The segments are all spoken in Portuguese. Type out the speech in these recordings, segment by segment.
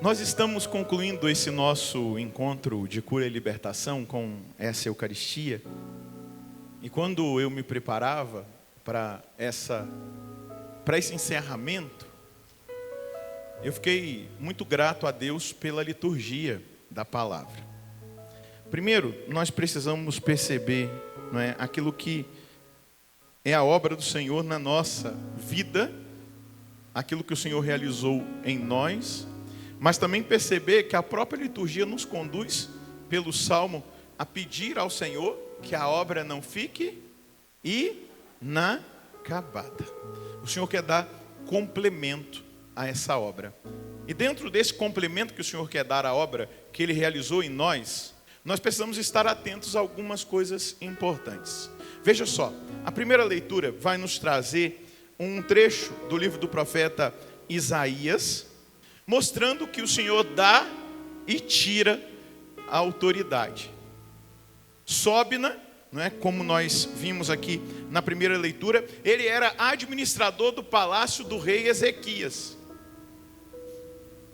Nós estamos concluindo esse nosso encontro de cura e libertação com essa Eucaristia. E quando eu me preparava para esse encerramento, eu fiquei muito grato a Deus pela liturgia da palavra. Primeiro, nós precisamos perceber, não é, aquilo que é a obra do Senhor na nossa vida, aquilo que o Senhor realizou em nós, mas também perceber que a própria liturgia nos conduz, pelo Salmo, a pedir ao Senhor que a obra não fique inacabada. O Senhor quer dar complemento a essa obra. E dentro desse complemento que o Senhor quer dar à obra que Ele realizou em nós, nós precisamos estar atentos a algumas coisas importantes. Veja só, a primeira leitura vai nos trazer um trecho do livro do profeta Isaías, mostrando que o Senhor dá e tira a autoridade. Sobna, não é, como nós vimos aqui na primeira leitura, ele era administrador do palácio do rei Ezequias.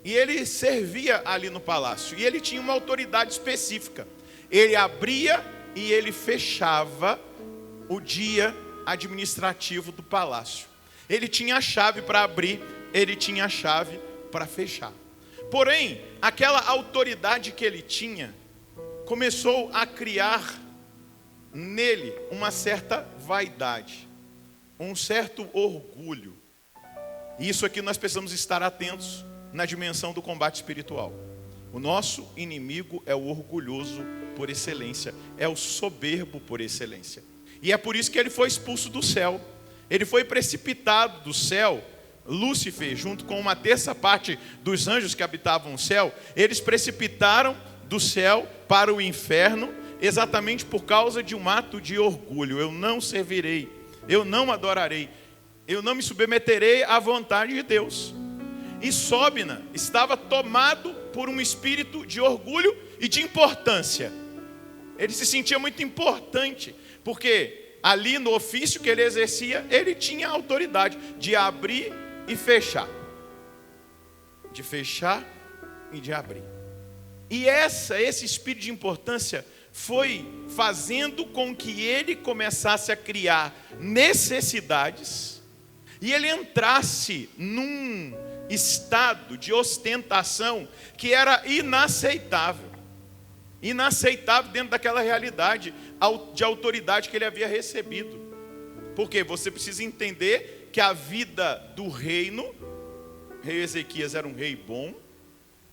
E ele servia ali no palácio. E ele tinha uma autoridade específica. Ele abria e ele fechava o dia administrativo do palácio. Ele tinha a chave para abrir, ele tinha a chave para fechar. Porém, aquela autoridade que ele tinha começou a criar nele uma certa vaidade, um certo orgulho. E isso aqui nós precisamos estar atentos na dimensão do combate espiritual. O nosso inimigo é o orgulhoso por excelência, é o soberbo por excelência. E é por isso que ele foi expulso do céu. Ele foi precipitado do céu. Lúcifer, junto com uma terça parte dos anjos que habitavam o céu, eles precipitaram do céu para o inferno, exatamente por causa de um ato de orgulho. Eu não servirei, eu não adorarei, eu não me submeterei à vontade de Deus. E Sobna estava tomado por um espírito de orgulho e de importância. Ele se sentia muito importante, porque ali no ofício que ele exercia, ele tinha a autoridade de abrir e fechar, de fechar e de abrir. E esse espírito de importância foi fazendo com que ele começasse a criar necessidades e ele entrasse num estado de ostentação que era inaceitável dentro daquela realidade de autoridade que ele havia recebido. Porque você precisa entender que a vida do reino, o rei Ezequias era um rei bom,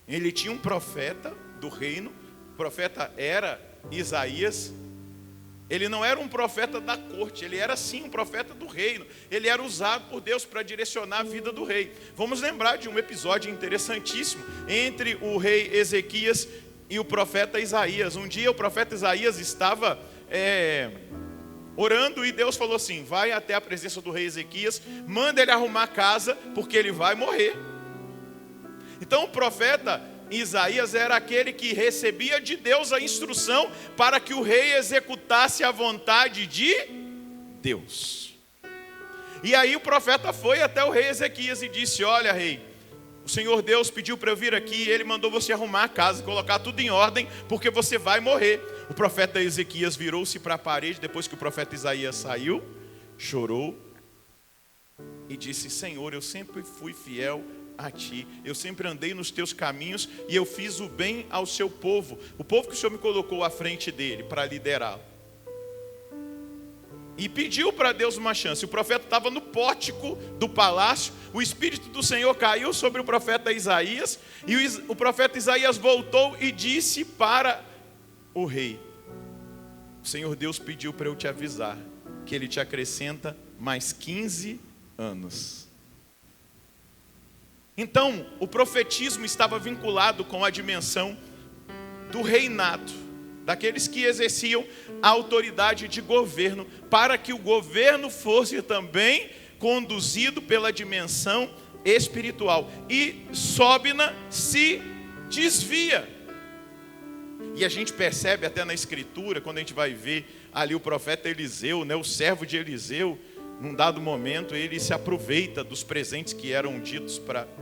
ele tinha um profeta do reino, o profeta era Isaías. Ele não era um profeta da corte, ele era sim um profeta do reino. Ele era usado por Deus para direcionar a vida do rei. Vamos lembrar de um episódio interessantíssimo entre o rei Ezequias e o profeta Isaías. Um dia o profeta Isaías estava orando e Deus falou assim: vai até a presença do rei Ezequias, manda ele arrumar a casa, porque ele vai morrer. Então o profeta Isaías era aquele que recebia de Deus a instrução para que o rei executasse a vontade de Deus. E aí o profeta foi até o rei Ezequias e disse: olha, rei, o Senhor Deus pediu para eu vir aqui, ele mandou você arrumar a casa, colocar tudo em ordem, porque você vai morrer. O profeta Ezequias virou-se para a parede, depois que o profeta Isaías saiu, chorou e disse: Senhor, eu sempre fui fiel a ti, eu sempre andei nos teus caminhos e eu fiz o bem ao seu povo, o povo que o Senhor me colocou à frente dele para liderá-lo. E pediu para Deus uma chance. O profeta estava no pórtico do palácio, o Espírito do Senhor caiu sobre o profeta Isaías, e o profeta Isaías voltou e disse para o rei: o Senhor Deus pediu para eu te avisar que ele te acrescenta mais 15 anos. Então, o profetismo estava vinculado com a dimensão do reinado, daqueles que exerciam a autoridade de governo, para que o governo fosse também conduzido pela dimensão espiritual. E Sobna se desvia. E a gente percebe até na escritura, quando a gente vai ver ali o profeta Eliseu, né, o servo de Eliseu, num dado momento ele se aproveita dos presentes que eram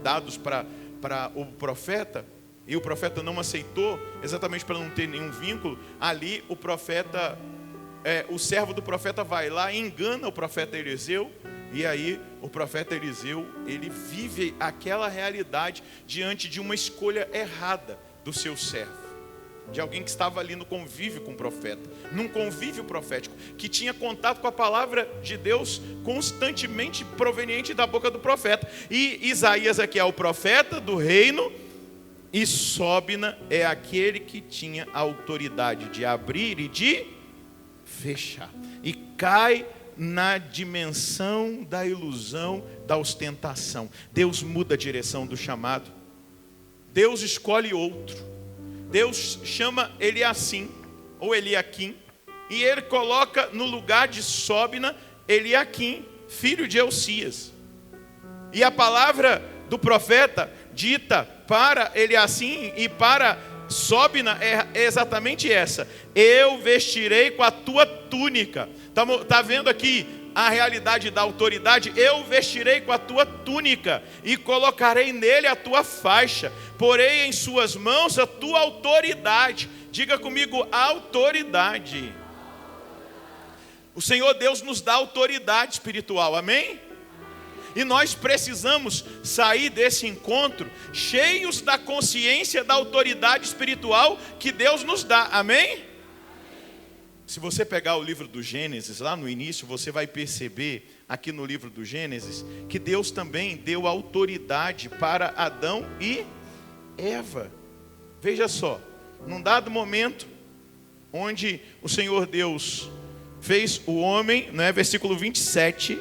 dados para para o profeta, e o profeta não aceitou, exatamente para não ter nenhum vínculo, ali o profeta, o servo do profeta vai lá e engana o profeta Eliseu, e aí o profeta Eliseu, ele vive aquela realidade diante de uma escolha errada do seu servo, de alguém que estava ali no convívio com o profeta, num convívio profético, que tinha contato com a palavra de Deus constantemente proveniente da boca do profeta. E Isaías aqui é o profeta do reino, e Sóbina é aquele que tinha a autoridade de abrir e de fechar. E cai na dimensão da ilusão, da ostentação. Deus muda a direção do chamado. Deus escolhe outro. Deus chama Eliacim, ou Eliaquim, e ele coloca no lugar de Sóbina, Eliaquim, filho de Elcias. E a palavra do profeta dita para Eliacim e para Sóbina é exatamente essa: eu vestirei com a tua túnica. Está vendo aqui a realidade da autoridade? Eu vestirei com a tua túnica e colocarei nele a tua faixa, porei em suas mãos a tua autoridade. Diga comigo, autoridade. O Senhor Deus nos dá autoridade espiritual, amém? E nós precisamos sair desse encontro cheios da consciência da autoridade espiritual que Deus nos dá, amém? Se você pegar o livro do Gênesis, lá no início, você vai perceber, aqui no livro do Gênesis, que Deus também deu autoridade para Adão e Eva. Veja só, num dado momento, onde o Senhor Deus fez o homem, né, versículo 27,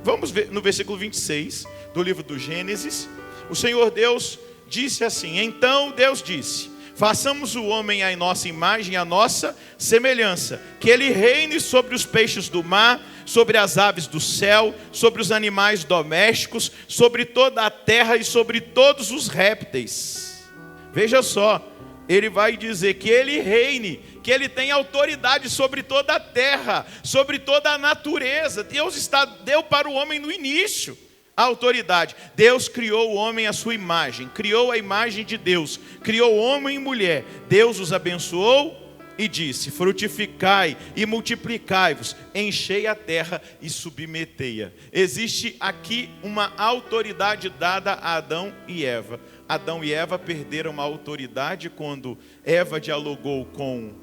vamos ver no versículo 26 do livro do Gênesis, o Senhor Deus disse assim: então Deus disse: façamos o homem à nossa imagem, à nossa semelhança, que ele reine sobre os peixes do mar, sobre as aves do céu, sobre os animais domésticos, sobre toda a terra e sobre todos os répteis. Veja só, ele vai dizer que ele reine, que ele tem autoridade sobre toda a terra, sobre toda a natureza. Deus deu para o homem no início a autoridade. Deus criou o homem à sua imagem, criou a imagem de Deus, criou homem e mulher. Deus os abençoou e disse: frutificai e multiplicai-vos, enchei a terra e submetei-a. Existe aqui uma autoridade dada a Adão e Eva. Adão e Eva perderam a autoridade quando Eva dialogou com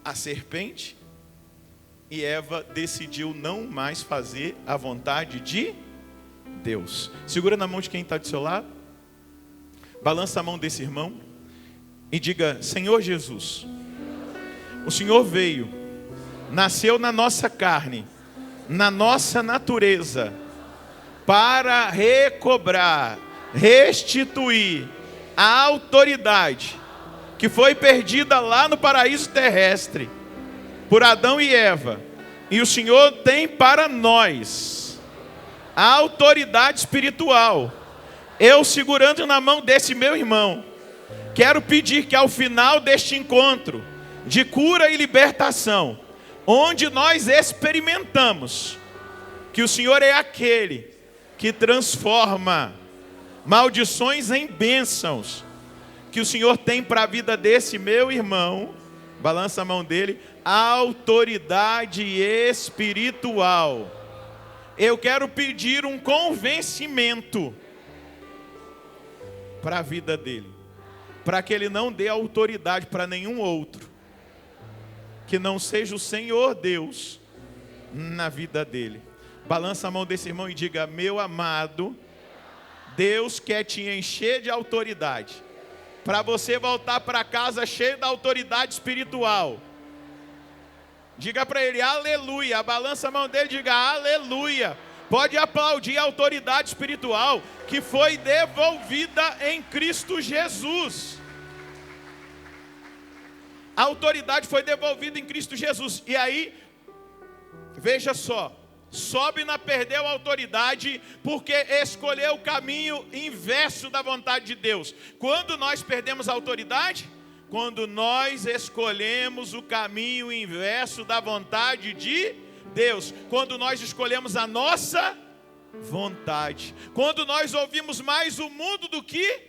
a serpente, e Eva decidiu não mais fazer a vontade de Deus. Segura na mão de quem está do seu lado, balança a mão desse irmão e diga: Senhor Jesus, o Senhor veio, nasceu na nossa carne, na nossa natureza, para recobrar, restituir a autoridade que foi perdida lá no paraíso terrestre por Adão e Eva. E o Senhor tem para nós a autoridade espiritual. Eu, segurando na mão desse meu irmão, quero pedir que ao final deste encontro de cura e libertação, onde nós experimentamos que o Senhor é aquele que transforma maldições em bênçãos, que o Senhor tem para a vida desse meu irmão, balança a mão dele, autoridade espiritual. Eu quero pedir um convencimento para a vida dele, para que ele não dê autoridade para nenhum outro, que não seja o Senhor Deus na vida dele. Balança a mão desse irmão e diga: meu amado, Deus quer te encher de autoridade, para você voltar para casa cheio da autoridade espiritual. Diga para ele: aleluia. Balança a mão dele e diga: aleluia. Pode aplaudir a autoridade espiritual que foi devolvida em Cristo Jesus. A autoridade foi devolvida em Cristo Jesus. E aí, veja só, Sóbina perdeu a autoridade porque escolheu o caminho inverso da vontade de Deus. Quando nós perdemos a autoridade? Quando nós escolhemos o caminho inverso da vontade de Deus. Quando nós escolhemos a nossa vontade. Quando nós ouvimos mais o mundo do que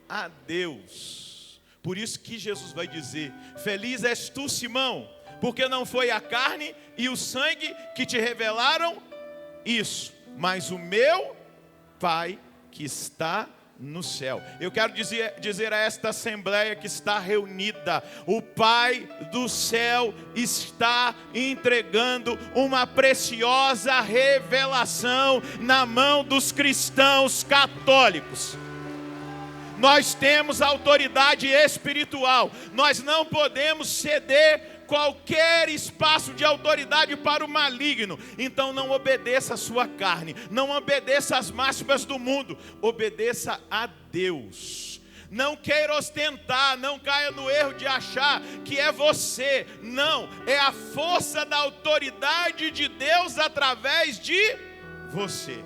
a Deus. Por isso que Jesus vai dizer: feliz és tu, Simão, porque não foi a carne e o sangue que te revelaram isso, mas o meu Pai que está no céu. Eu quero dizer a esta assembleia que está reunida: o Pai do céu está entregando uma preciosa revelação na mão dos cristãos católicos. Nós temos autoridade espiritual, nós não podemos ceder qualquer espaço de autoridade para o maligno. Então não obedeça a sua carne, não obedeça às máximas do mundo, obedeça a Deus. Não queira ostentar, não caia no erro de achar que é você. Não, é a força da autoridade de Deus através de você.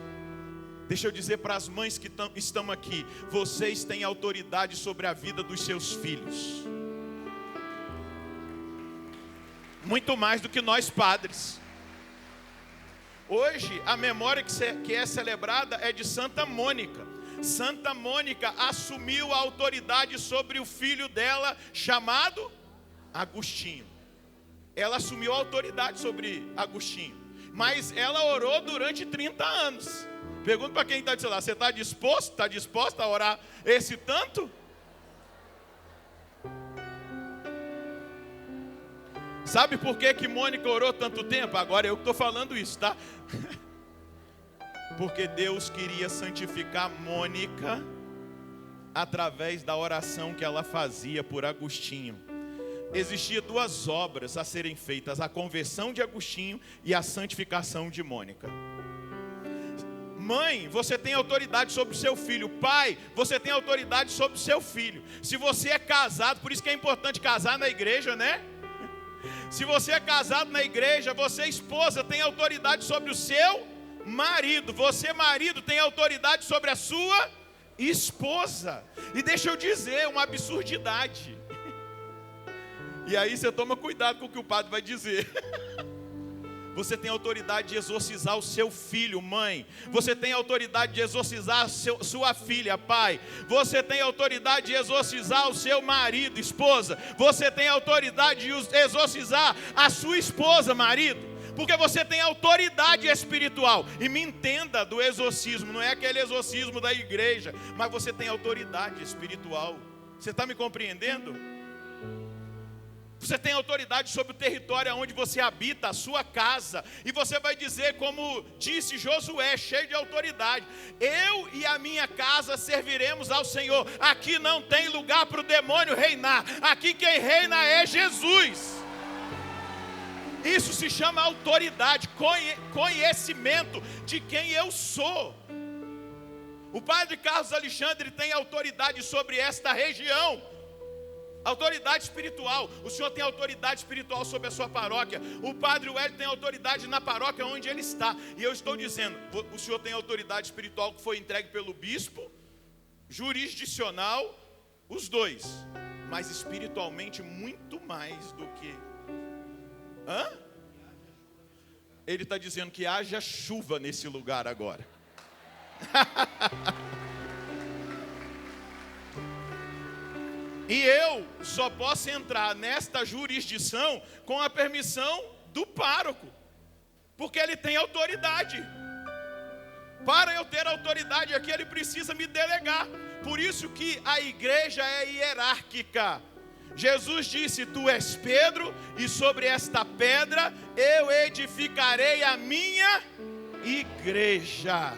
Deixa eu dizer para as mães que estão aqui: vocês têm autoridade sobre a vida dos seus filhos. Muito mais do que nós padres. Hoje a memória que é celebrada é de Santa Mônica. Santa Mônica assumiu a autoridade sobre o filho dela, chamado Agostinho. Ela assumiu a autoridade sobre Agostinho, mas ela orou durante 30 anos. Pergunta para quem está do seu lado: você está disposta a orar esse tanto? Sabe por que Mônica orou tanto tempo? Agora eu que estou falando isso, tá? Porque Deus queria santificar Mônica através da oração que ela fazia por Agostinho. Existiam duas obras a serem feitas: a conversão de Agostinho e a santificação de Mônica. Mãe, você tem autoridade sobre o seu filho. Pai, você tem autoridade sobre o seu filho. Se você é casado, por isso que é importante casar na igreja, né? Se você é casado na igreja, você, esposa, tem autoridade sobre o seu marido. Você, marido, tem autoridade sobre a sua esposa. E deixa eu dizer uma absurdidade. E aí você toma cuidado com o que o padre vai dizer. Você tem autoridade de exorcizar o seu filho, mãe. Você tem autoridade de exorcizar sua filha, pai. Você tem autoridade de exorcizar o seu marido, esposa. Você tem autoridade de exorcizar a sua esposa, marido. Porque você tem autoridade espiritual. E me entenda do exorcismo, não é aquele exorcismo da igreja, mas você tem autoridade espiritual. Você está me compreendendo? Você tem autoridade sobre o território onde você habita, a sua casa. E você vai dizer, como disse Josué, cheio de autoridade: eu e a minha casa serviremos ao Senhor. Aqui não tem lugar para o demônio reinar. Aqui quem reina é Jesus. Isso se chama autoridade, conhecimento de quem eu sou. O padre Carlos Alexandre tem autoridade sobre esta região. Autoridade espiritual. O senhor tem autoridade espiritual sobre a sua paróquia. O padre Hélio tem autoridade na paróquia onde ele está. E eu estou dizendo, o senhor tem autoridade espiritual que foi entregue pelo bispo, jurisdicional, os dois, mas espiritualmente muito mais do que... Ele está dizendo que haja chuva nesse lugar agora. E eu só posso entrar nesta jurisdição com a permissão do pároco, porque ele tem autoridade. Para eu ter autoridade aqui, ele precisa me delegar. Por isso que a igreja é hierárquica. Jesus disse: tu és Pedro, e sobre esta pedra eu edificarei a minha igreja.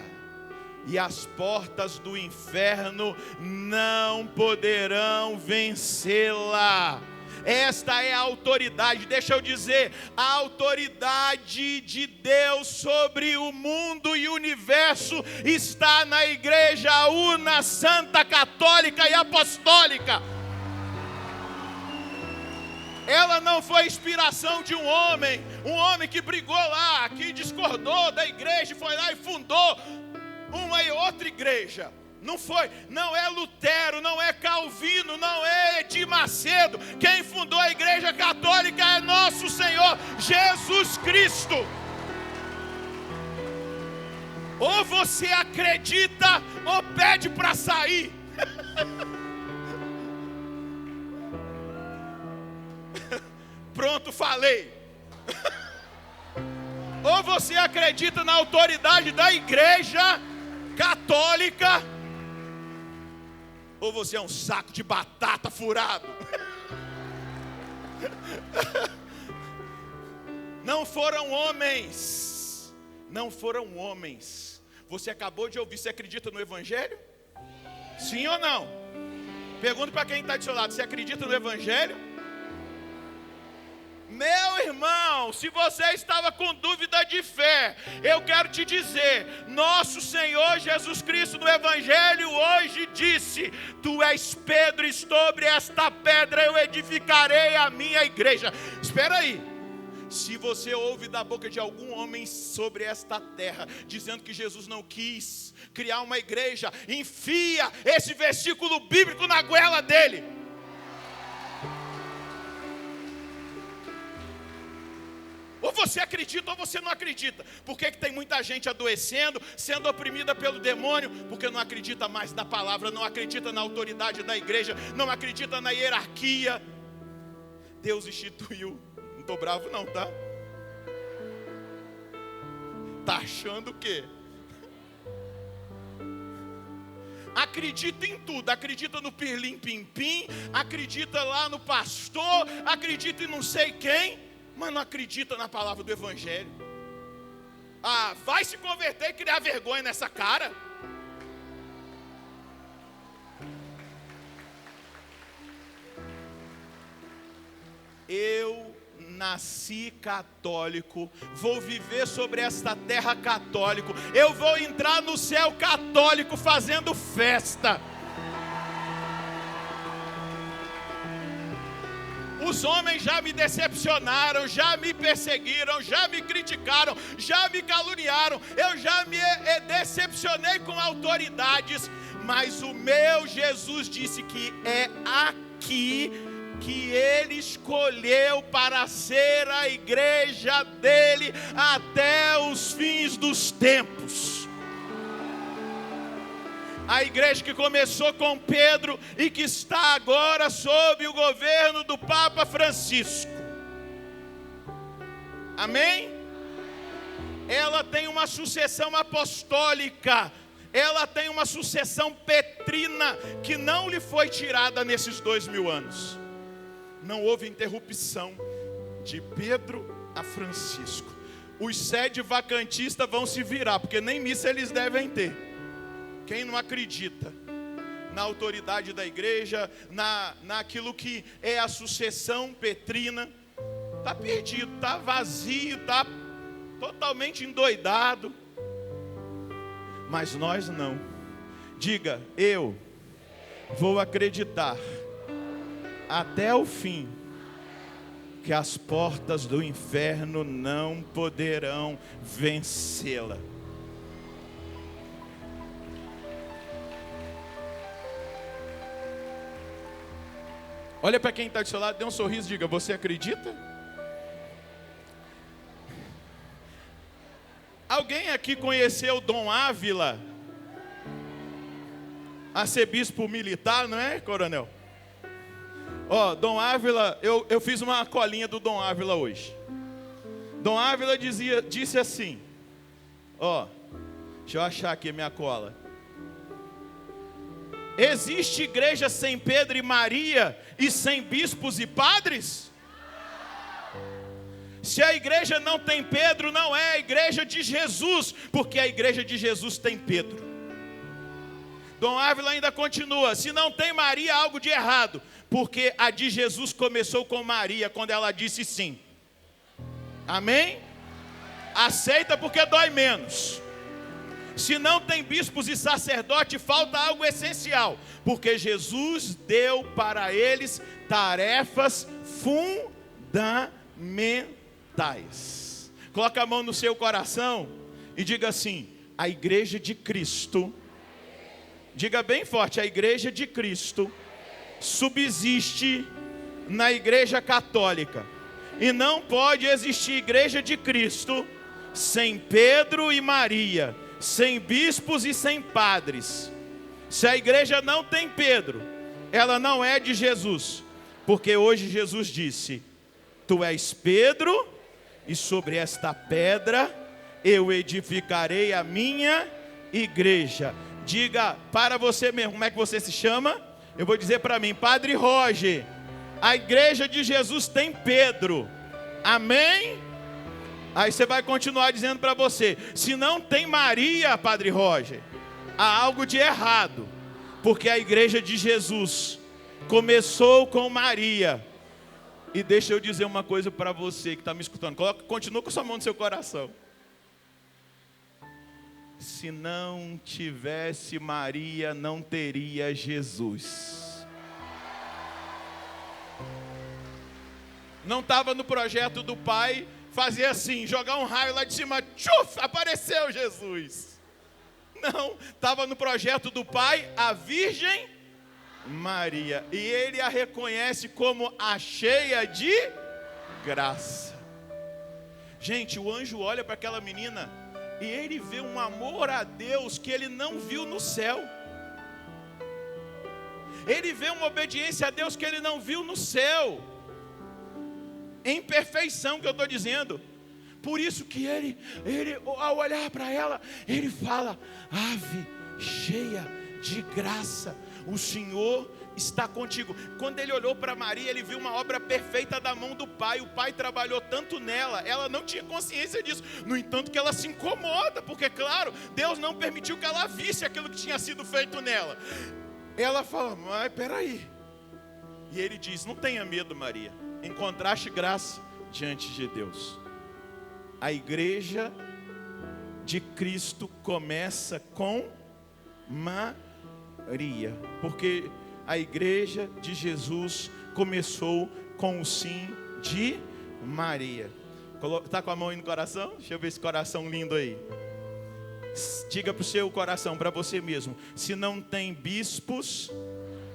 E as portas do inferno não poderão vencê-la. Esta é a autoridade, deixa eu dizer, a autoridade de Deus sobre o mundo e o universo está na igreja una, santa, católica e apostólica. Ela não foi inspiração de um homem que brigou lá, que discordou da igreja e foi lá e fundou uma e outra igreja. Não foi, não é Lutero, não é Calvino, não é Edir Macedo. Quem fundou a igreja católica é nosso Senhor Jesus Cristo. Ou você acredita ou pede para sair. Pronto, falei. Ou você acredita na autoridade da igreja católica, ou você é um saco de batata furado. Não foram homens. Não foram homens. Você acabou de ouvir, você acredita no Evangelho? Sim ou não? Pergunta para quem está do seu lado, você acredita no Evangelho? Meu irmão, se você estava com dúvida de fé, eu quero te dizer, nosso Senhor Jesus Cristo no Evangelho hoje disse: tu és Pedro e sobre esta pedra eu edificarei a minha igreja. Espera aí, se você ouve da boca de algum homem sobre esta terra, dizendo que Jesus não quis criar uma igreja, enfia esse versículo bíblico na goela dele. Ou você acredita ou você não acredita. Por que tem muita gente adoecendo, sendo oprimida pelo demônio? Porque não acredita mais na palavra, não acredita na autoridade da igreja, não acredita na hierarquia. Deus instituiu. Não estou bravo não, tá? Tá achando o quê? Acredita em tudo, acredita no pirlim pim pim, acredita lá no pastor, acredita em não sei quem, mas não acredita na palavra do Evangelho. Ah, vai se converter e criar vergonha nessa cara. Eu nasci católico, vou viver sobre esta terra católico, eu vou entrar no céu católico fazendo festa. Os homens já me decepcionaram, já me perseguiram, já me criticaram, já me caluniaram, eu já me decepcionei com autoridades, mas o meu Jesus disse que é aqui que Ele escolheu para ser a igreja dele até os fins dos tempos. A igreja que começou com Pedro e que está agora sob o governo do Papa Francisco. Amém? Ela tem uma sucessão apostólica, ela tem uma sucessão petrina que não lhe foi tirada nesses 2000 anos. Não houve interrupção de Pedro a Francisco. Os sede vacantistas vão se virar, porque nem missa eles devem ter. Quem não acredita na autoridade da igreja, naquilo que é a sucessão petrina, está perdido, está vazio, está totalmente endoidado. Mas nós não. Diga, eu vou acreditar até o fim que as portas do inferno não poderão vencê-la. Olha para quem está do seu lado, dê um sorriso, diga, você acredita? Alguém aqui conheceu Dom Ávila? Arcebispo militar, não é, coronel? Ó, Dom Ávila, eu fiz uma colinha do Dom Ávila hoje. Dom Ávila disse assim, ó, deixa eu achar aqui a minha cola. Existe igreja sem Pedro e Maria e sem bispos e padres? Se a igreja não tem Pedro, não é a igreja de Jesus, porque a igreja de Jesus tem Pedro. Dom Ávila ainda continua, se não tem Maria, há algo de errado, porque a de Jesus começou com Maria, quando ela disse sim. Amém? Aceita porque dói menos. Se não tem bispos e sacerdote, falta algo essencial, porque Jesus deu para eles tarefas fundamentais. Coloca a mão no seu coração e diga assim, a igreja de Cristo, diga bem forte, a igreja de Cristo subsiste na igreja católica, e não pode existir igreja de Cristo sem Pedro e Maria, sem bispos e sem padres. Se a igreja não tem Pedro, ela não é de Jesus. Porque hoje Jesus disse: tu és Pedro, e sobre esta pedra eu edificarei a minha igreja. Diga para você mesmo, como é que você se chama? Eu vou dizer para mim: Padre Roger, a igreja de Jesus tem Pedro. Amém? Aí você vai continuar dizendo para você: se não tem Maria, Padre Roger, há algo de errado. Porque a igreja de Jesus começou com Maria. E deixa eu dizer uma coisa para você que está me escutando. Continua com sua mão no seu coração. Se não tivesse Maria, não teria Jesus. Não estava no projeto do Pai fazer assim, jogar um raio lá de cima, tchuf, apareceu Jesus. Não, estava no projeto do Pai a Virgem Maria. E Ele a reconhece como a cheia de graça. Gente, o anjo olha para aquela menina e ele vê um amor a Deus que ele não viu no céu. Ele vê uma obediência a Deus que ele não viu no céu. Em perfeição que eu estou dizendo. Por isso que ele ao olhar para ela, ele fala: ave cheia de graça, o Senhor está contigo. Quando ele olhou para Maria, ele viu uma obra perfeita da mão do Pai. O Pai trabalhou tanto nela, ela não tinha consciência disso. No entanto que ela se incomoda, porque claro, Deus não permitiu que ela visse aquilo que tinha sido feito nela. Ela fala: mas peraí. E ele diz: não tenha medo, Maria, encontraste graça diante de Deus. A igreja de Cristo começa com Maria, porque a igreja de Jesus começou com o sim de Maria. Está com a mão aí no coração? Deixa eu ver esse coração lindo aí. Diga para o seu coração, para você mesmo: se não tem bispos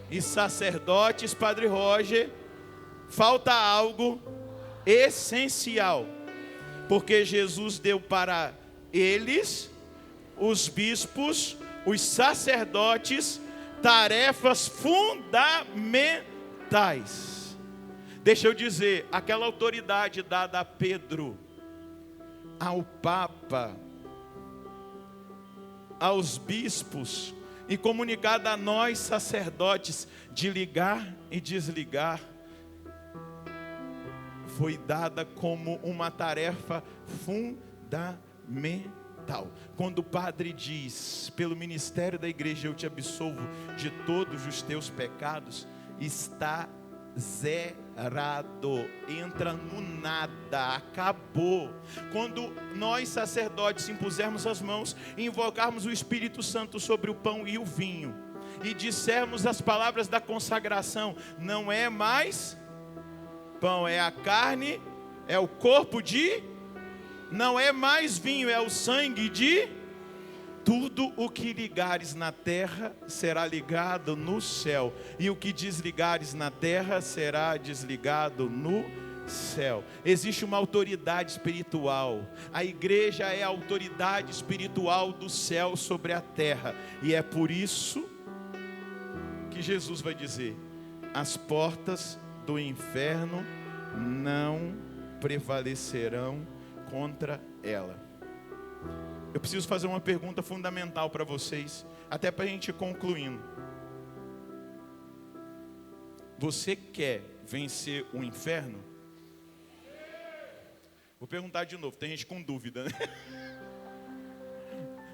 e sacerdotes, Padre Roger, falta algo essencial. Porque Jesus deu para eles, os bispos, os sacerdotes, tarefas fundamentais. Deixa eu dizer, aquela autoridade dada a Pedro, ao Papa, aos bispos, e comunicada a nós sacerdotes, de ligar e desligar, foi dada como uma tarefa fundamental. Quando o padre diz: pelo ministério da igreja eu te absolvo de todos os teus pecados, está zerado, entra no nada, acabou. Quando nós sacerdotes impusermos as mãos e invocarmos o Espírito Santo sobre o pão e o vinho, e dissermos as palavras da consagração, não é mais pão, é a carne, é o corpo de, não é mais vinho, é o sangue de, tudo o que ligares na terra será ligado no céu, e o que desligares na terra será desligado no céu. Existe uma autoridade espiritual, a igreja é a autoridade espiritual do céu sobre a terra, e é por isso que Jesus vai dizer: as portas do inferno não prevalecerão contra ela. Eu preciso fazer uma pergunta fundamental para vocês, até para a gente ir concluindo. Você quer vencer o inferno? Vou perguntar de novo, tem gente com dúvida, né?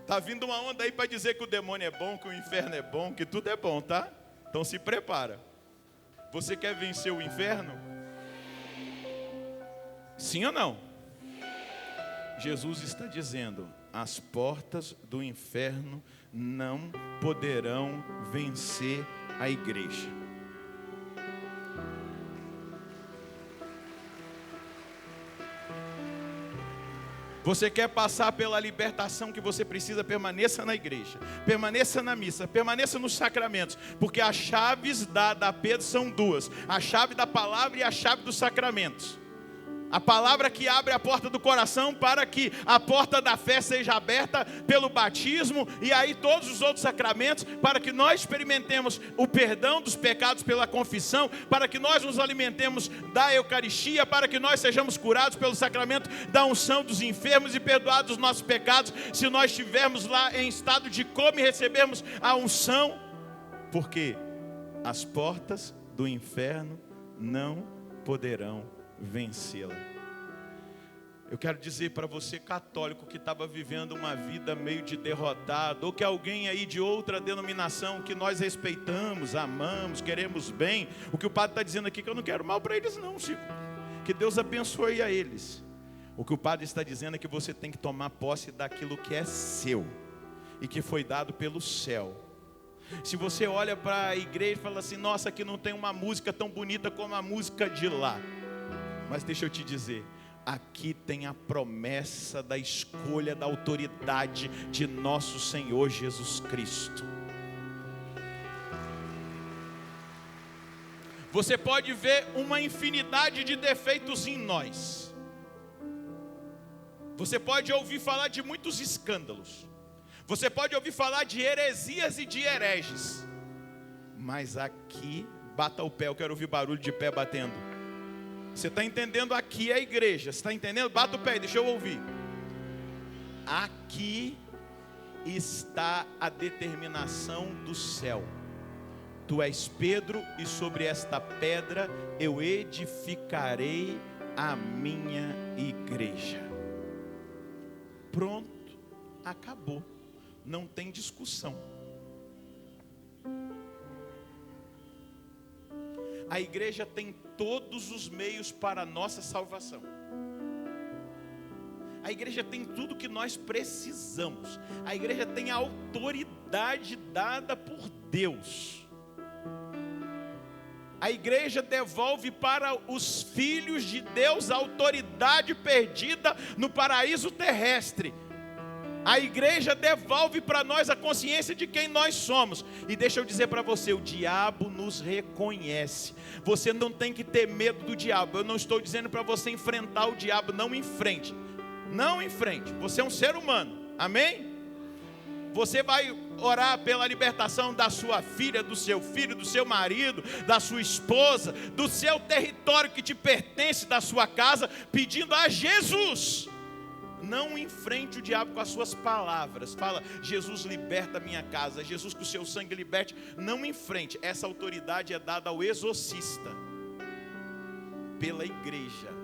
Tá vindo uma onda aí para dizer que o demônio é bom, que o inferno é bom, que tudo é bom, tá? Então se prepara. Você quer vencer o inferno? Sim ou não? Jesus está dizendo: as portas do inferno não poderão vencer a igreja. Você quer passar pela libertação que você precisa? Permaneça na igreja, permaneça na missa, permaneça nos sacramentos, porque as chaves dadas a Pedro são duas: a chave da palavra e a chave dos sacramentos. A palavra que abre a porta do coração para que a porta da fé seja aberta pelo batismo e aí todos os outros sacramentos, para que nós experimentemos o perdão dos pecados pela confissão, para que nós nos alimentemos da Eucaristia, para que nós sejamos curados pelo sacramento da unção dos enfermos e perdoados os nossos pecados, se nós estivermos lá em estado de coma e recebermos a unção, porque as portas do inferno não poderão vencê-la. Eu quero dizer para você, católico, que estava vivendo uma vida meio de derrotado, ou que alguém aí de outra denominação que nós respeitamos, amamos, queremos bem, o que o padre está dizendo aqui, que eu não quero mal para eles não, Chico, que Deus abençoe a eles. O que o padre está dizendo é que você tem que tomar posse daquilo que é seu e que foi dado pelo céu. Se você olha para a igreja e fala assim, nossa, aqui não tem uma música tão bonita como a música de lá, mas deixa eu te dizer, aqui tem a promessa da escolha da autoridade de nosso Senhor Jesus Cristo. Você pode ver uma infinidade de defeitos em nós. Você pode ouvir falar de muitos escândalos. Você pode ouvir falar de heresias e de hereges. Mas aqui, bata o pé, eu quero ouvir barulho de pé batendo. Você está entendendo? Aqui é a igreja. Você está entendendo? Bata o pé, deixa eu ouvir. Aqui está a determinação do céu. Tu és Pedro, e sobre esta pedra eu edificarei a minha igreja. Pronto, acabou. Não tem discussão. A igreja tem todos os meios para a nossa salvação. A igreja tem tudo que nós precisamos. A igreja tem a autoridade dada por Deus. A igreja devolve para os filhos de Deus a autoridade perdida no paraíso terrestre. A igreja devolve para nós a consciência de quem nós somos. E deixa eu dizer para você, o diabo nos reconhece. Você não tem que ter medo do diabo. Eu não estou dizendo para você enfrentar o diabo, não enfrente. Não enfrente, você é um ser humano, amém? Você vai orar pela libertação da sua filha, do seu filho, do seu marido, da sua esposa, do seu território que te pertence, da sua casa, pedindo a Jesus. Não enfrente o diabo com as suas palavras. Fala, Jesus liberta a minha casa, Jesus que o seu sangue liberte. Não enfrente, essa autoridade é dada ao exorcista, pela igreja.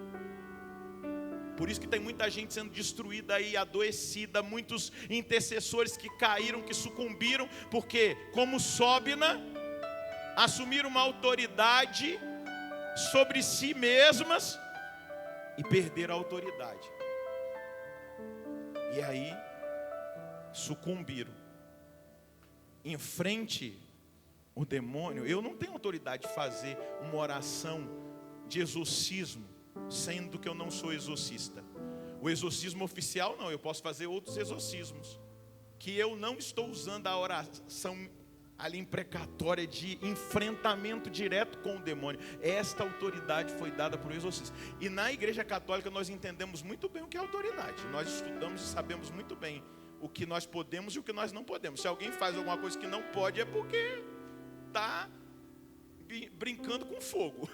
Por isso que tem muita gente sendo destruída aí, adoecida, muitos intercessores que caíram, que sucumbiram, porque como Sóbina, assumiram uma autoridade sobre si mesmas e perderam a autoridade. E aí, sucumbiram. Enfrente o demônio. Eu não tenho autoridade de fazer uma oração de exorcismo, sendo que eu não sou exorcista. O exorcismo oficial não, eu posso fazer outros exorcismos, que eu não estou usando a oração ali imprecatória de enfrentamento direto com o demônio. Esta autoridade foi dada por exorcista. E na igreja católica nós entendemos muito bem o que é autoridade. Nós estudamos e sabemos muito bem o que nós podemos e o que nós não podemos. Se alguém faz alguma coisa que não pode, é porque está brincando com fogo.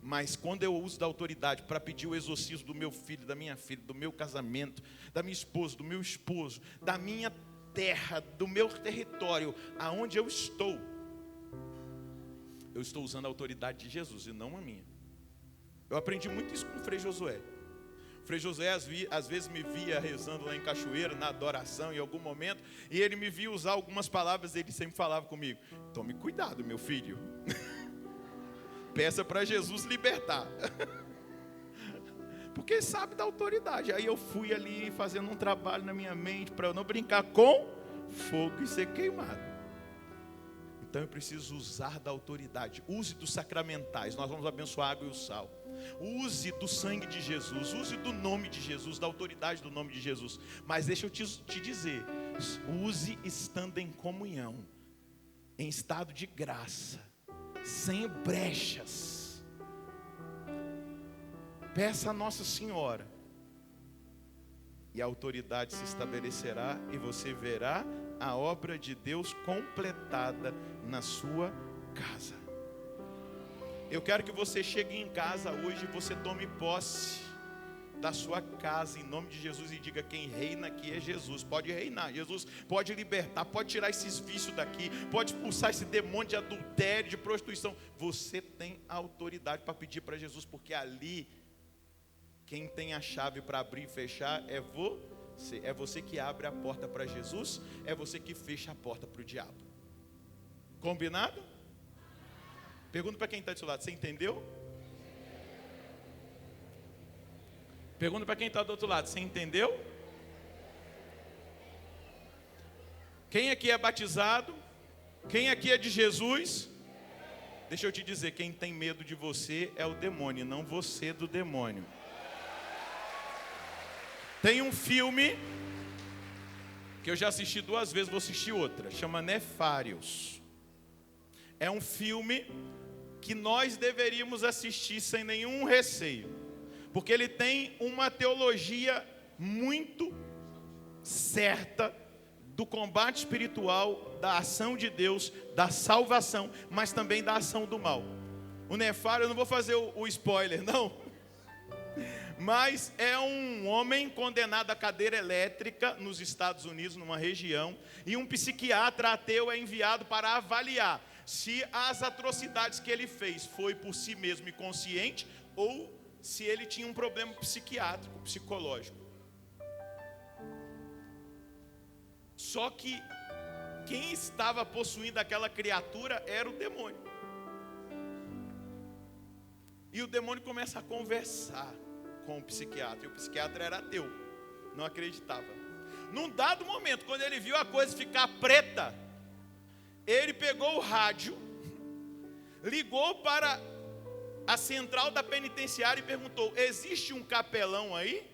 Mas quando eu uso da autoridade para pedir o exorcismo do meu filho, da minha filha, do meu casamento, da minha esposa, do meu esposo, da minha terra, do meu território, aonde eu estou usando a autoridade de Jesus e não a minha. Eu aprendi muito isso com o Frei Josué. O Frei Josué às vezes me via rezando lá em Cachoeira, na adoração, em algum momento, e ele me via usar algumas palavras, ele sempre falava comigo: tome cuidado, meu filho. Peça para Jesus libertar. Porque ele sabe da autoridade. Aí eu fui ali fazendo um trabalho na minha mente para eu não brincar com fogo e ser queimado. Então eu preciso usar da autoridade. Use dos sacramentais. Nós vamos abençoar a água e o sal. Use do sangue de Jesus. Use do nome de Jesus, da autoridade do nome de Jesus. Mas deixa eu te dizer, use estando em comunhão, em estado de graça, sem brechas. Peça a Nossa Senhora. E a autoridade se estabelecerá e você verá a obra de Deus completada na sua casa. Eu quero que você chegue em casa hoje e você tome posse da sua casa em nome de Jesus e diga: quem reina aqui é Jesus. Pode reinar, Jesus pode libertar, pode tirar esses vícios daqui, pode expulsar esse demônio de adultério, de prostituição. Você tem a autoridade para pedir para Jesus, porque ali quem tem a chave para abrir e fechar é você. É você que abre a porta para Jesus, é você que fecha a porta para o diabo. Combinado? Pergunta para quem está do seu lado: você entendeu? Pergunta para quem está do outro lado: você entendeu? Quem aqui é batizado? Quem aqui é de Jesus? Deixa eu te dizer, quem tem medo de você é o demônio, não você do demônio. Tem um filme que eu já assisti 2 vezes, vou assistir outra, chama Nefários. É um filme que nós deveríamos assistir sem nenhum receio, porque ele tem uma teologia muito certa do combate espiritual, da ação de Deus, da salvação, mas também da ação do mal. O Nefário, eu não vou fazer o spoiler, não. Mas é um homem condenado à cadeira elétrica nos Estados Unidos, numa região, e um psiquiatra ateu é enviado para avaliar se as atrocidades que ele fez foi por si mesmo e consciente, ou se ele tinha um problema psiquiátrico, psicológico. Só que quem estava possuindo aquela criatura era o demônio. E o demônio começa a conversar com o psiquiatra. E o psiquiatra era ateu, não acreditava. Num dado momento, quando ele viu a coisa ficar preta, ele pegou o rádio, ligou para a central da penitenciária e perguntou: existe um capelão aí?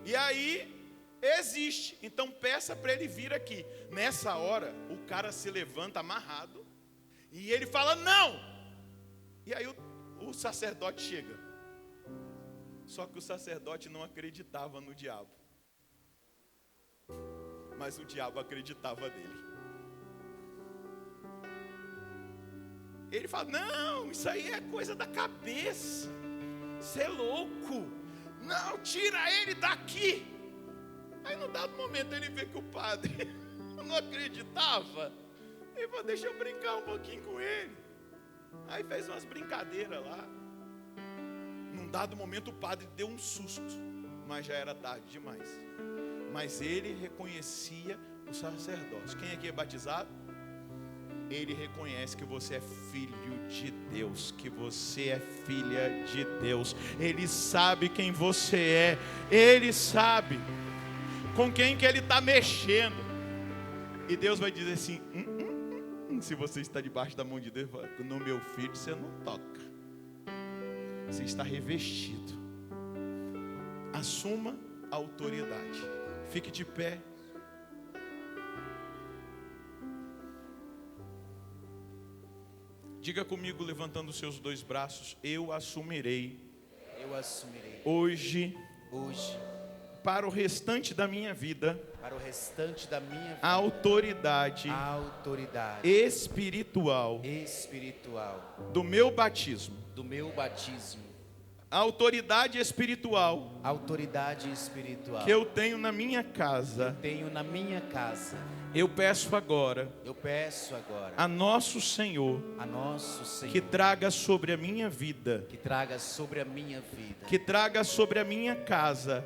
E aí, existe, então peça para ele vir aqui. Nessa hora, o cara se levanta amarrado e ele fala: não! E aí o sacerdote chega. Só que o sacerdote não acreditava no diabo, mas o diabo acreditava nele. Ele fala: não, isso aí é coisa da cabeça, você é louco, não, tira ele daqui. Aí no dado momento ele vê que o padre não acreditava. Ele falou: deixa eu brincar um pouquinho com ele. Aí fez umas brincadeiras lá. Num dado momento o padre deu um susto, mas já era tarde demais. Mas ele reconhecia o sacerdote. Quem aqui é batizado? Ele reconhece que você é filho de Deus, que você é filha de Deus. Ele sabe quem você é, ele sabe com quem que ele está mexendo. E Deus vai dizer assim: se você está debaixo da mão de Deus, no meu filho você não toca. Você está revestido. Assuma a autoridade. Fique de pé. Diga comigo, levantando os seus 2 braços: eu assumirei. Eu assumirei. Hoje. Para o restante da minha vida. Para o restante da minha vida. A autoridade. Espiritual. Do meu batismo. A autoridade espiritual. Que eu tenho na minha casa. Eu peço agora a nosso Senhor, que traga sobre a minha vida, que traga sobre a minha casa,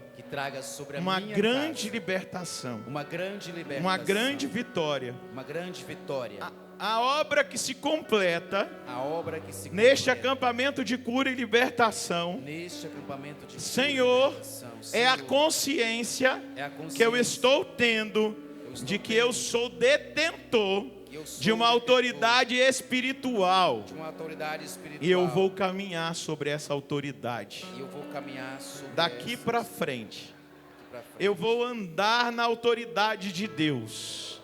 uma grande libertação, uma grande vitória, a obra que se completa neste acampamento de cura e libertação. Senhor, é a consciência que eu estou tendo de que eu sou detentor de uma autoridade espiritual. E eu vou caminhar sobre essa autoridade. Daqui para frente, eu vou andar na autoridade de Deus.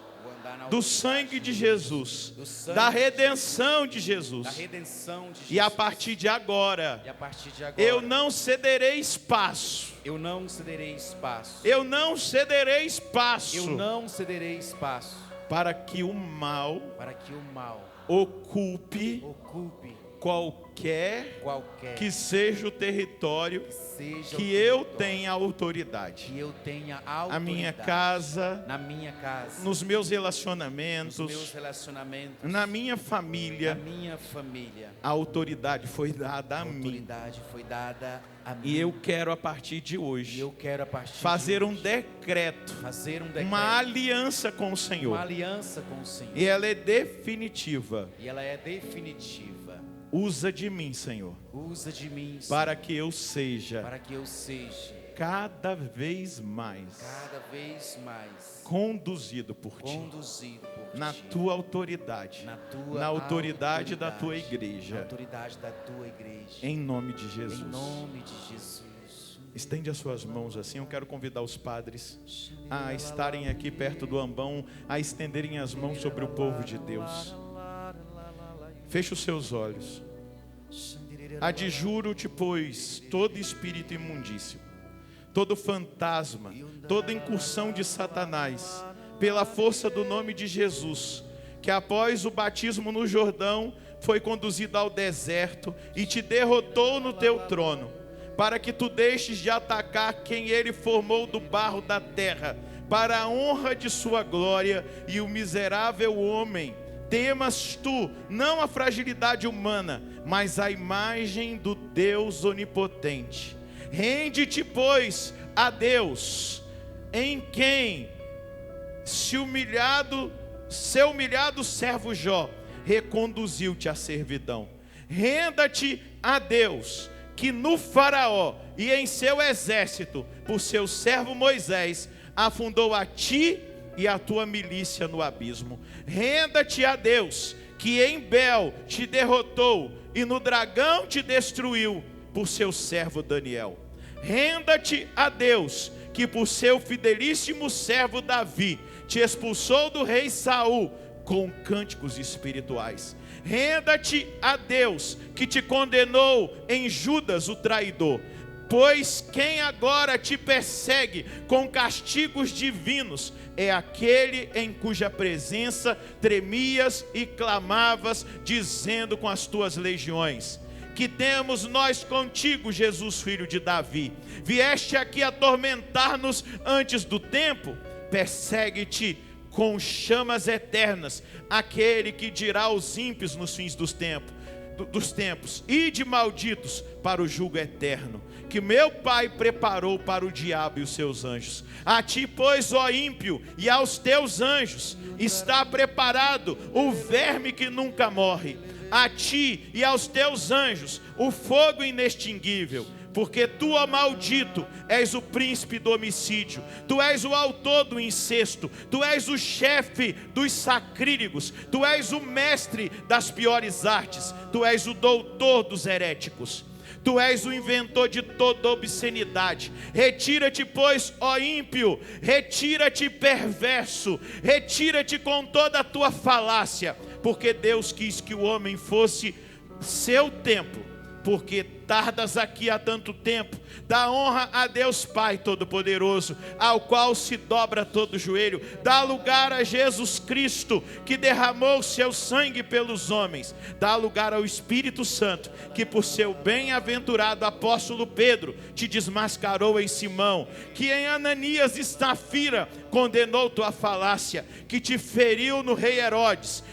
do sangue de Jesus, do sangue da de redenção de da Jesus. redenção de Jesus. E a partir de agora, E a partir de agora, eu não cederei espaço. eu não cederei espaço. Eu não cederei espaço Eu não cederei espaço para que o mal para que o mal ocupe ocupe qualquer qualquer que seja o território seja que o eu território, tenha autoridade. que eu tenha autoridade A minha casa, na minha casa, nos meus nos relacionamentos, meus relacionamentos, na minha na família, minha família. a autoridade foi dada A a mim. autoridade foi dada a mim. E eu quero a partir de E hoje eu quero a partir fazer de um hoje, decreto, fazer um decreto, uma aliança com o uma Senhor. aliança com o Senhor. E ela é definitiva. E ela é definitiva. Usa de mim, Senhor, Usa de mim, Senhor, para que eu seja para que eu seja cada vez mais cada vez mais conduzido por Ti, conduzido por na Ti, Tua autoridade, na tua na autoridade da Tua autoridade, igreja, na autoridade da tua igreja. em nome de Em Jesus. nome de Jesus. Estende as suas mãos assim. Eu quero convidar os padres a estarem aqui perto do ambão, a estenderem as mãos sobre o povo de Deus. Feche os seus olhos. Adjuro-te, pois, todo espírito imundício, todo fantasma, toda incursão de Satanás, pela força do nome de Jesus, que após o batismo no Jordão, foi conduzido ao deserto e te derrotou no teu trono, para que tu deixes de atacar quem ele formou do barro da terra, para a honra de sua glória, e o miserável homem temas tu, não a fragilidade humana, mas a imagem do Deus onipotente. Rende-te, pois, a Deus, em quem seu humilhado servo Jó reconduziu-te à servidão. Renda-te a Deus, que no Faraó e em seu exército, por seu servo Moisés, afundou a ti e a tua milícia no abismo. Renda-te a Deus, que em Bel te derrotou e no dragão te destruiu, por seu servo Daniel. Renda-te a Deus, que por seu fidelíssimo servo Davi te expulsou do rei Saul com cânticos espirituais. Renda-te a Deus, que te condenou em Judas o traidor. Pois quem agora te persegue com castigos divinos é aquele em cuja presença tremias e clamavas, dizendo com as tuas legiões: que temos nós contigo, Jesus, filho de Davi? Vieste aqui atormentar-nos antes do tempo? Persegue-te com chamas eternas aquele que dirá aos ímpios nos fins dos tempos: ide malditos para o jugo eterno, que meu Pai preparou para o diabo e os seus anjos. A ti, pois, ó ímpio, e aos teus anjos está preparado o verme que nunca morre. A ti e aos teus anjos o fogo inextinguível. Porque tu, ó maldito, és o príncipe do homicídio, tu és o autor do incesto, tu és o chefe dos sacrílegos, tu és o mestre das piores artes, tu és o doutor dos heréticos. Tu és o inventor de toda obscenidade. Retira-te, pois, ó ímpio, retira-te, perverso, retira-te com toda a tua falácia, porque Deus quis que o homem fosse seu templo. Porque tardas aqui há tanto tempo, dá honra a Deus Pai Todo-Poderoso, ao qual se dobra todo o joelho, dá lugar a Jesus Cristo, que derramou seu sangue pelos homens, dá lugar ao Espírito Santo, que por seu bem-aventurado apóstolo Pedro, te desmascarou em Simão, que em Ananias e Safira condenou tua falácia, que te feriu no rei Herodes,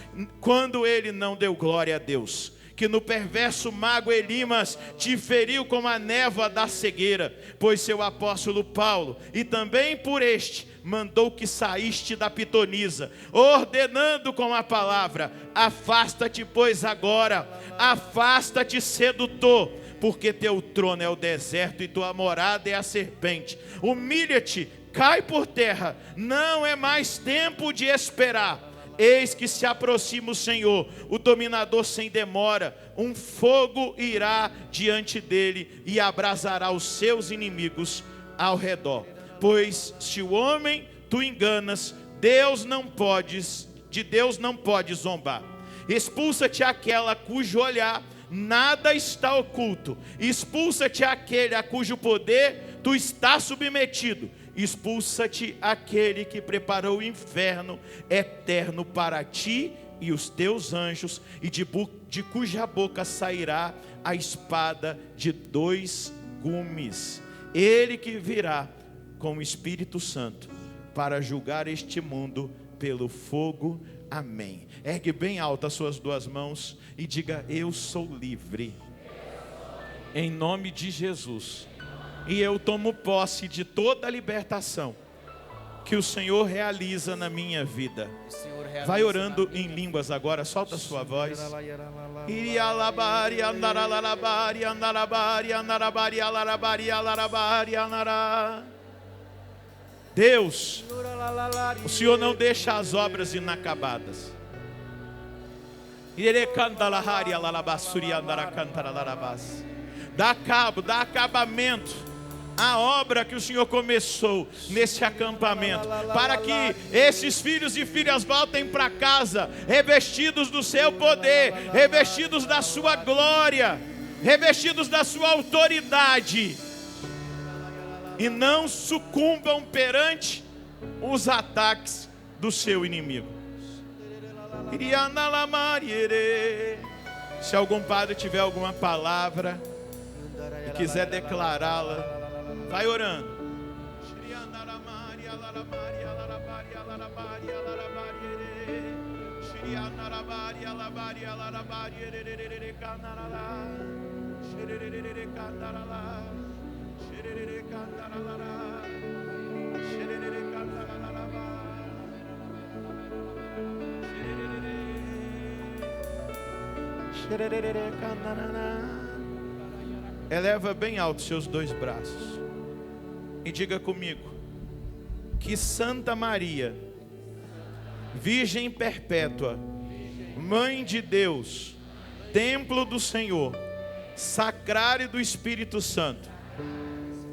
quando ele não deu glória a Deus, que no perverso mago Elimas te feriu como a névoa da cegueira, pois seu apóstolo Paulo, e também por este, mandou que saíste da pitonisa, ordenando com a palavra: afasta-te, pois agora, afasta-te, sedutor, porque teu trono é o deserto e tua morada é a serpente. Humilha-te, cai por terra, não é mais tempo de esperar. Eis que se aproxima o Senhor, o dominador sem demora. Um fogo irá diante dele e abrasará os seus inimigos ao redor. Pois se o homem tu enganas, de Deus não pode zombar. Expulsa-te aquela cujo olhar nada está oculto. Expulsa-te aquele a cujo poder tu estás submetido. Expulsa-te aquele que preparou o inferno eterno para ti e os teus anjos, e de cuja boca sairá a espada de 2 gumes. Ele que virá com o Espírito Santo para julgar este mundo pelo fogo. Amém. Ergue bem alto as suas 2 mãos e diga: eu sou livre, em nome de Jesus. E eu tomo posse de toda a libertação que o Senhor realiza na minha vida. Vai orando em línguas agora, solta a sua voz. Deus, o Senhor não deixa as obras inacabadas. Dá cabo, dá acabamento a obra que o Senhor começou nesse acampamento, para que esses filhos e filhas voltem para casa revestidos do seu poder, revestidos da sua glória, revestidos da sua autoridade, e não sucumbam perante os ataques do seu inimigo. Se algum padre tiver alguma palavra e quiser declará-la, vai orando. Eleva bem alto seus 2 braços e diga comigo: que Santa Maria, Virgem perpétua, Mãe de Deus, Templo do Senhor, Sacrário do Espírito Santo,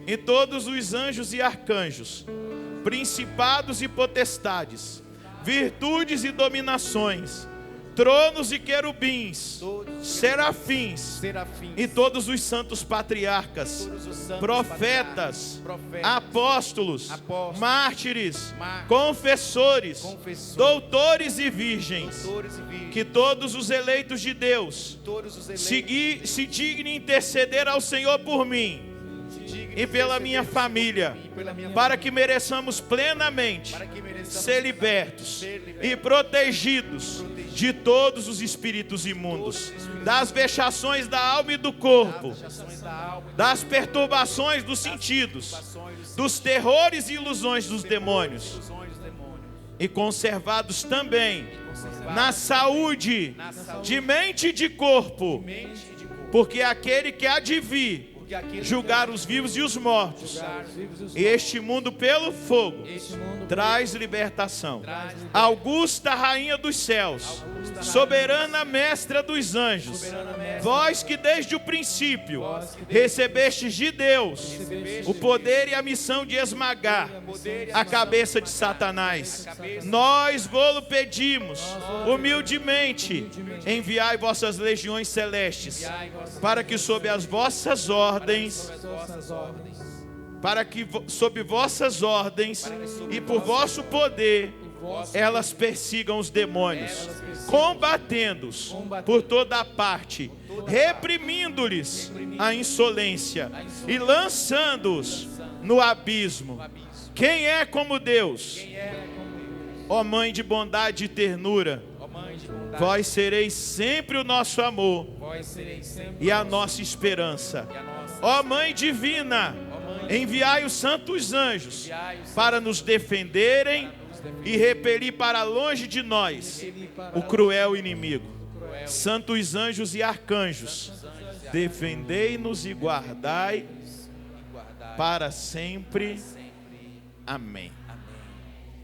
e todos os anjos e arcanjos, principados e potestades, virtudes e dominações, tronos e querubins, serafins, e todos os santos patriarcas, profetas, apóstolos, mártires, confessores, doutores e virgens, que todos os eleitos de Deus se dignem interceder ao Senhor por mim e pela minha família, para que mereçamos plenamente ser libertos e protegidos de todos os espíritos imundos, das vexações da alma e do corpo, das perturbações dos sentidos, dos terrores e ilusões dos demônios, e conservados também na saúde de mente e de corpo, porque aquele que há de vir julgar os vivos e os mortos, este mundo pelo fogo traz libertação. Augusta Rainha dos céus, soberana mestra dos anjos, vós que desde o princípio recebestes de Deus o poder e a missão de esmagar a cabeça de Satanás, nós vô-lo pedimos humildemente: enviai vossas legiões celestes, para que sob as vossas ordens, sob vossas ordens e por vosso poder, elas persigam os demônios, combatendo-os por toda a parte, reprimindo-lhes a insolência e lançando-os no abismo. Quem é como Deus? Ó Mãe de bondade e ternura, vós sereis sempre o nosso amor e a nossa esperança. Ó Mãe divina, enviai os santos anjos para nos defenderem e repelir para longe de nós o cruel inimigo. Santos anjos e arcanjos, defendei-nos e guardai para sempre. Amém.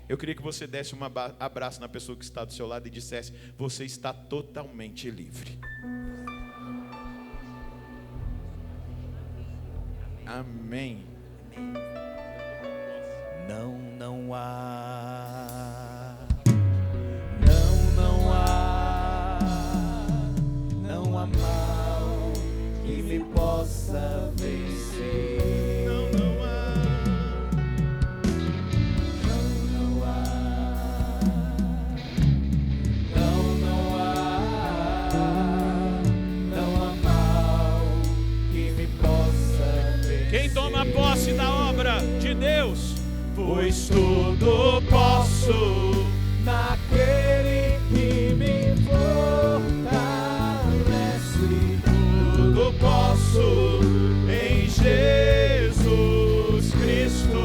Eu queria que você desse um abraço na pessoa que está do seu lado e dissesse: você está totalmente livre. Amém. Não há de Deus. Pois tudo posso naquele que me fortalece. Tudo posso em Jesus Cristo.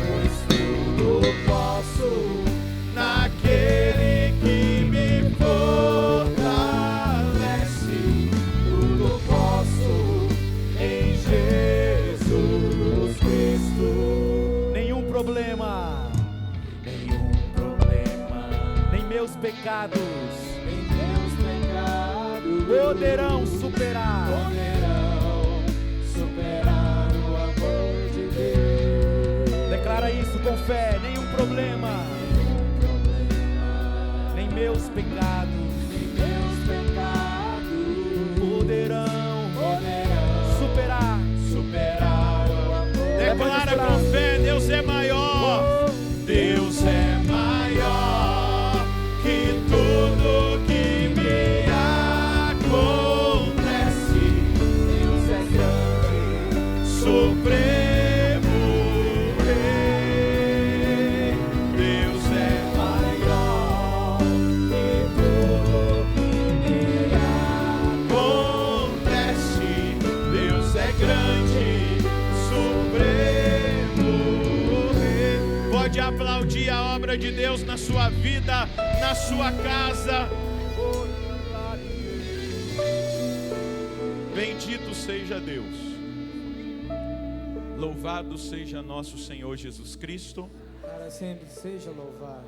Pois tudo posso Naquele que me fortalece. tudo posso em Jesus Cristo. Nenhum problema, nem meus pecados Em meus pecados poderão superar superar o amor de Deus. Declara isso com fé. Nenhum problema, nem meus pecados Em meus pecados poderão superar. superar o amor. Declara com fé, Deus é maior. Deus é maior que tudo que me acontece. Deus é grande, Supremo Rei. Deus é maior que tudo que me acontece. Deus é grande, Supremo Rei. Pode aplaudir a obra de Deus na sua vida, na sua casa. Bendito seja Deus. Louvado seja nosso Senhor Jesus Cristo. para sempre seja louvado.